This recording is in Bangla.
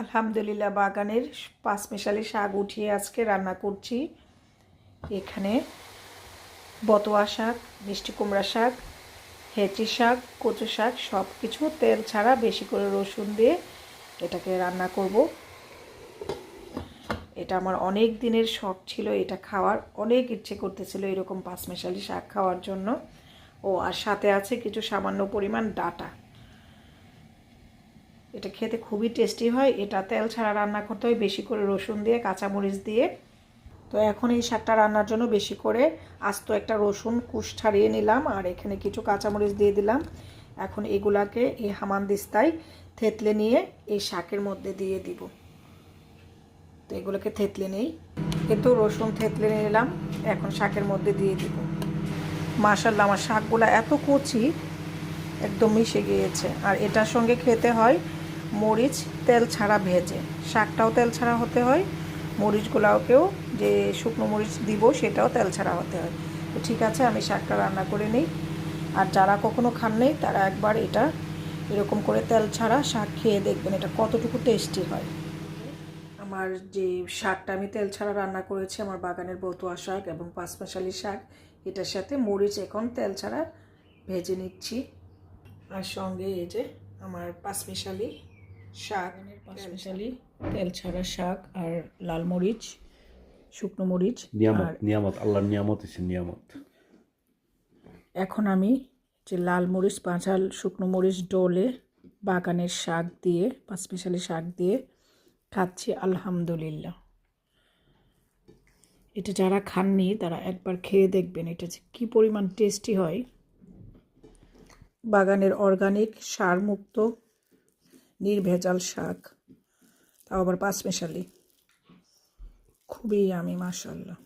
আলহামদুলিল্লাহ বাগানের পাঁচমিশালি শাক উঠিয়ে আজকে রান্না করছি। এখানে বতোয়া শাক, মিষ্টি কুমড়া শাক, হেঁচি শাক, কচু শাক সব কিছু তেল ছাড়া বেশি করে রসুন দিয়ে এটাকে রান্না করব। এটা আমার অনেক দিনের শখ ছিল, এটা খাওয়ার অনেক ইচ্ছে করতেছিল এরকম পাঁচমিশালি শাক খাওয়ার জন্য। আর সাথে আছে কিছু সামান্য পরিমাণ ডাঁটা। এটা খেতে খুবই টেস্টি হয়। এটা তেল ছাড়া রান্না করতে হয় বেশি করে রসুন দিয়ে, কাঁচামরিচ দিয়ে। তো এখন এই শাকটা রান্নার জন্য বেশি করে আস্ত একটা রসুন কুশ ছাড়িয়ে নিলাম, আর এখানে কিছু কাঁচামরিচ দিয়ে দিলাম। এখন এগুলাকে এই হামানদিস্তায় থেতলে নিয়ে এই শাকের মধ্যে দিয়ে দিব। তো এগুলোকে থেতলে নেই, কিন্তু রসুন থেতলে নিলাম, এখন শাকের মধ্যে দিয়ে দিব। মাশাআল্লাহ আমার শাকগুলো এত কচি, একদম মিশে গিয়েছে। আর এটার সঙ্গে খেতে হয় মরিচ তেল ছাড়া ভেজে, শাকটাও তেল ছাড়া হতে হয়, মরিচগুলোকেও যে শুকনো মরিচ দিব সেটাও তেল ছাড়া হতে হয়। তো ঠিক আছে, আমি শাকটা রান্না করে নিই। আর যারা কখনো খান নেই তারা একবার এটা এরকম করে তেল ছাড়া শাক খেয়ে দেখবেন এটা কতটুকু টেস্টি হয়। আমার যে শাকটা আমি তেল ছাড়া রান্না করেছি, আমার বাগানের বতুয়া শাক এবং পাঁচমিশালি শাক, এটার সাথে মরিচ এখন তেল ছাড়া ভেজে নিচ্ছি। আর সঙ্গে এই যে আমার পাঁচমিশালি শাক, পাঁচমিশালি তেল ছাড়া শাক, আর লাল মরিচ, শুকনো মরিচ, নিয়ামত আল্লাহর নিয়ামত হচ্ছে নিয়ামত। এখন আমি যে লাল মরিচ, পাঁচাল, শুকনো মরিচ ডলে বাগানের শাক দিয়ে, পাঁচমিশালি শাক দিয়ে খাচ্ছি। আলহামদুলিল্লাহ, এটা যারা খাননি তারা একবার খেয়ে দেখবেন এটা যে কী পরিমাণ টেস্টি হয়। বাগানের অর্গানিক সারমুক্ত নির্ভেজাল শাক, তাও আবার পাঁচমিশালি, খুবই আমি মাশাআল্লাহ।